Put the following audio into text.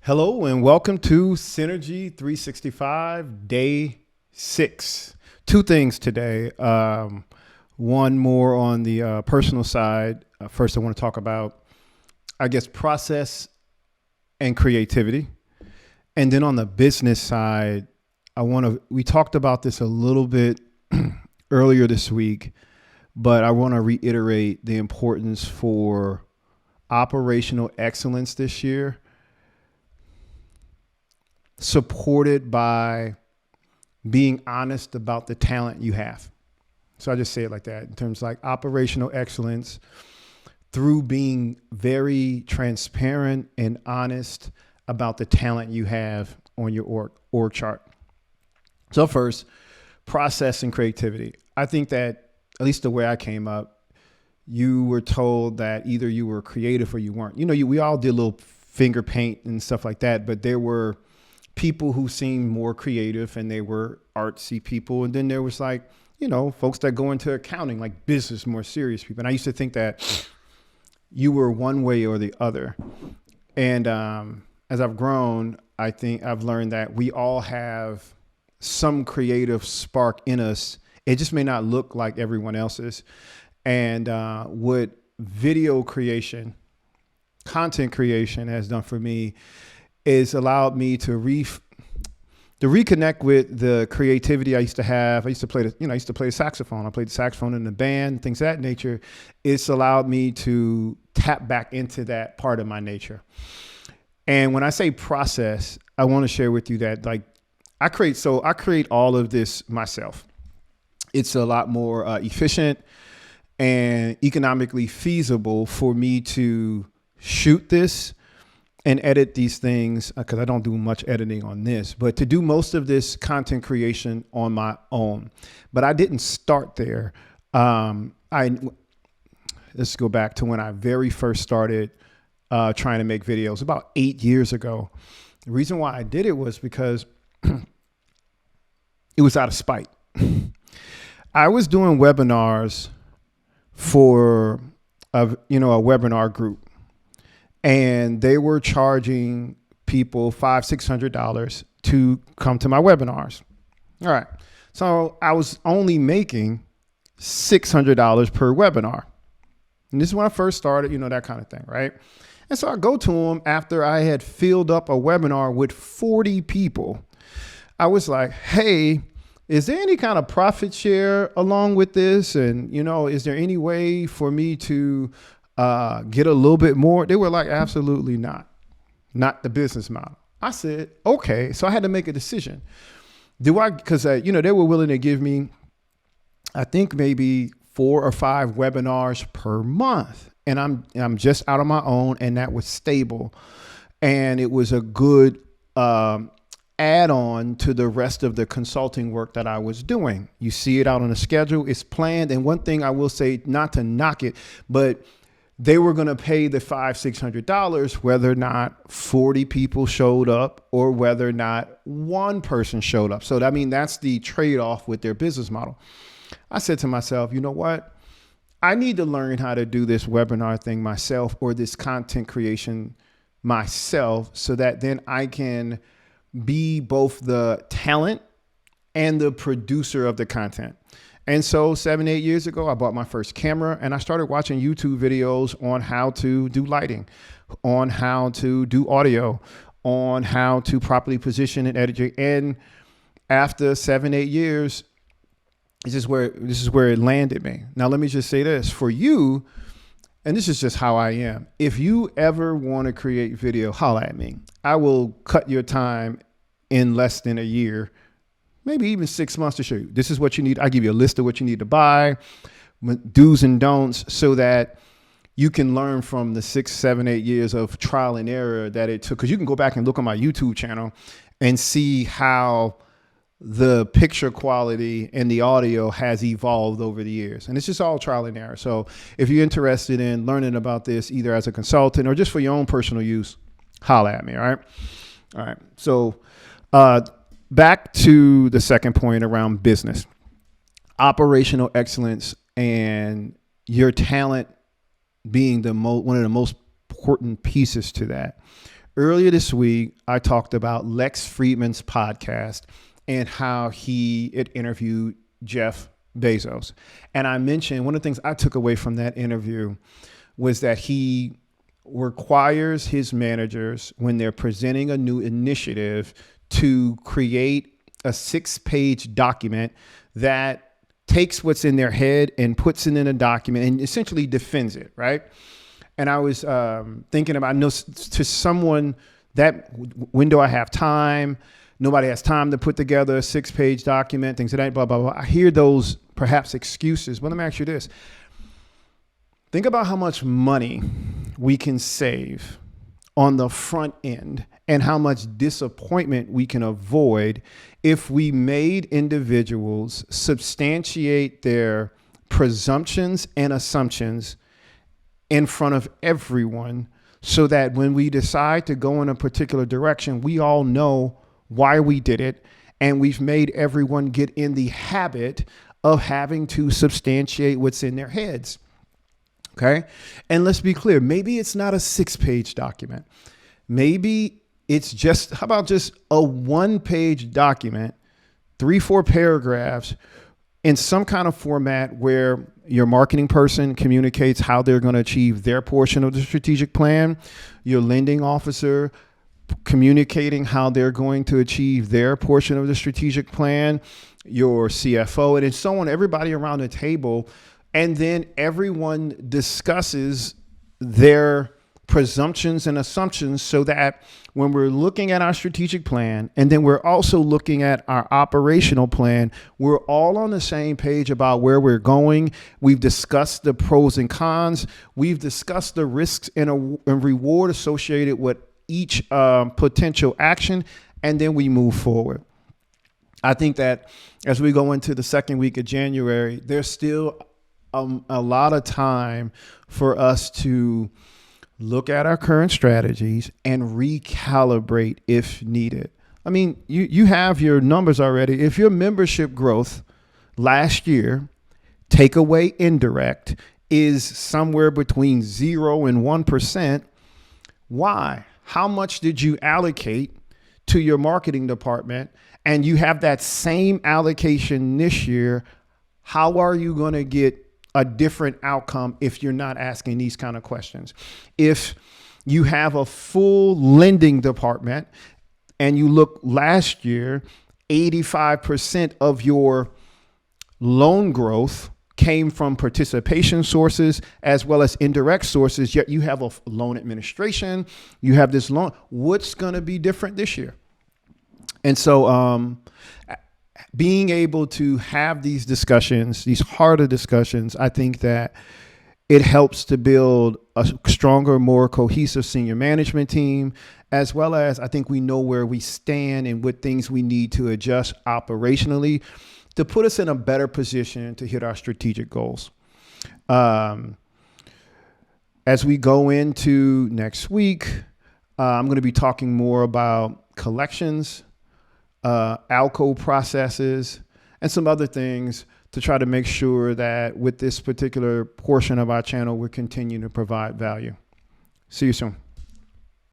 Hello and welcome to Synergy 365 Day 6. Two things today. One more on the personal side. First, I want to talk about, process and creativity. And then on the business side, we talked about this a little bit earlier this week, but I want to reiterate the importance for operational excellence this year, supported by being honest about the talent you have. So I just say it like that in terms of like operational excellence through being very transparent and honest about the talent you have on your org chart. So first, process and creativity. I think that at least the way I came up, you were told that either you were creative or you weren't. We all did a little finger paint and stuff like that, but there were people who seemed more creative and they were artsy people. And then there was folks that go into accounting, like business, more serious people. And I used to think that you were one way or the other. And as I've grown, I think I've learned that we all have some creative spark in us. It just may not look like everyone else's. And what video creation, content creation has done for me is allowed me to reconnect with the creativity I used to have. I used to play the saxophone. I played the saxophone in the band, things of that nature. It's allowed me to tap back into that part of my nature. And when I say process, I want to share with you that I create all of this myself. It's a lot more efficient and economically feasible for me to shoot this and edit these things, because I don't do much editing on this, but to do most of this content creation on my own. But I didn't start there. Let's go back to when I very first started trying to make videos about 8 years ago. The reason why I did it was because it was out of spite. I was doing webinars for a webinar group. And they were charging people $500-$600 to come to my webinars. All right. So I was only making $600 per webinar. And this is when I first started, that kind of thing, right? And so I go to them after I had filled up a webinar with 40 people. I was like, hey, is there any kind of profit share along with this? And, is there any way for me to get a little bit more? They were like, absolutely not the business model. I said, okay. So I had to make a decision. Because they were willing to give me, I think maybe 4 or 5 webinars per month. And I'm just out on my own, and that was stable. And it was a good add-on to the rest of the consulting work that I was doing. You see it out on the schedule, it's planned. And one thing I will say, not to knock it, but they were going to pay the $500-$600 whether or not 40 people showed up or whether or not one person showed up. So that's the trade-off with their business model. I said to myself, you know what? I need to learn how to do this webinar thing myself, or this content creation myself, so that then I can be both the talent and the producer of the content. And so 7-8 years ago, I bought my first camera and I started watching YouTube videos on how to do lighting, on how to do audio, on how to properly position and edit. And after 7-8 years, this is where it landed me. Now, let me just say this for you, and this is just how I am. If you ever want to create video, holla at me. I will cut your time in less than a year, maybe even 6 months, to show you this is what you need. I give you a list of what you need to buy, do's and don'ts, so that you can learn from the 6, 7, 8 years of trial and error that it took. Because you can go back and look on my YouTube channel and see how the picture quality and the audio has evolved over the years. And it's just all trial and error. So if you're interested in learning about this, either as a consultant or just for your own personal use, holla at me. All right. All right. So back to the second point around business, operational excellence, and your talent being one of the most important pieces to that. earlier this week, I talked about Lex Friedman's podcast and how he had interviewed Jeff Bezos. And I mentioned one of the things I took away from that interview was that he requires his managers, when they're presenting a new initiative, to create a 6-page document that takes what's in their head and puts it in a document and essentially defends it, right? And I was thinking about, I know to someone that when do I have time? Nobody has time to put together a 6-page document, things of that, blah, blah, blah. I hear those perhaps excuses, but let me ask you this. Think about how much money we can save on the front end and how much disappointment we can avoid if we made individuals substantiate their presumptions and assumptions in front of everyone, so that when we decide to go in a particular direction, we all know why we did it, and we've made everyone get in the habit of having to substantiate what's in their heads. Okay. And let's be clear, maybe it's not a 6-page document. Maybe it's just, how about just a 1-page document, 3-4 paragraphs in some kind of format where your marketing person communicates how they're going to achieve their portion of the strategic plan, your lending officer communicating how they're going to achieve their portion of the strategic plan, your CFO, and so on, everybody around the table. And then everyone discusses their presumptions and assumptions, so that when we're looking at our strategic plan, and then we're also looking at our operational plan, we're all on the same page about where we're going. We've discussed the pros and cons. We've discussed the risks and reward associated with each potential action, and then we move forward. I think that as we go into the second week of January, there's still a lot of time for us to look at our current strategies and recalibrate if needed. I mean, you have your numbers already. If your membership growth last year, take away indirect, is somewhere between 0 and 1%, why? How much did you allocate to your marketing department? And you have that same allocation this year. How are you going to get a different outcome if you're not asking these kind of questions? If you have a full lending department and you look last year, 85% of your loan growth came from participation sources as well as indirect sources, yet you have a loan administration, you have this loan. What's going to be different this year? And so being able to have these discussions, these harder discussions, I think that it helps to build a stronger, more cohesive senior management team, as well as I think we know where we stand and what things we need to adjust operationally to put us in a better position to hit our strategic goals. As we go into next week, I'm going to be talking more about collections, ALCO processes, and some other things to try to make sure that with this particular portion of our channel, we're continuing to provide value. See you soon.